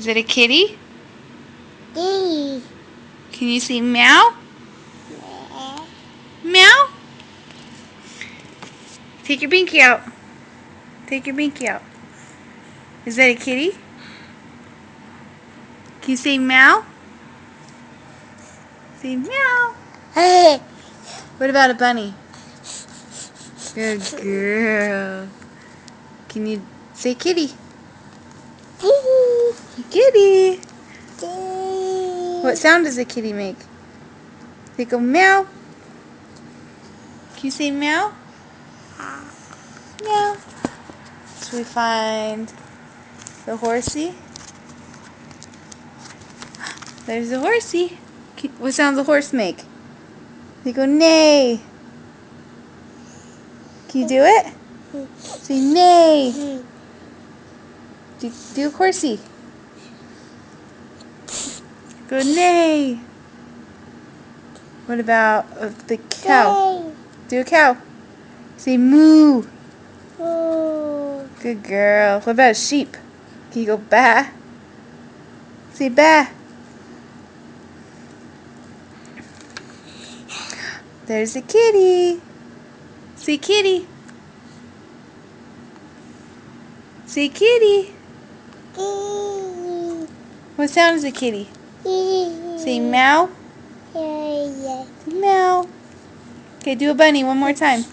Is it a kitty? Kitty. Can you say meow? Meow? Take your binky out. Take your binky out. Is that a kitty? Can you say meow? Say meow. Hey. What about a bunny? Good girl. Can you say kitty? Kitty. What sound does a kitty make? They go meow. Can you say meow? Meow. So we find the horsey. There's the horsey. What sound does a horse make? They go neigh. Can you do it? Say neigh. Do a horsey. Go neigh. What about the cow? Do a cow. Say moo. Good girl. What about a sheep? Can you go baa? Say baa. There's a kitty. Say kitty. Say kitty. What sound is a kitty? Say meow. Meow. Okay, do a bunny one more time.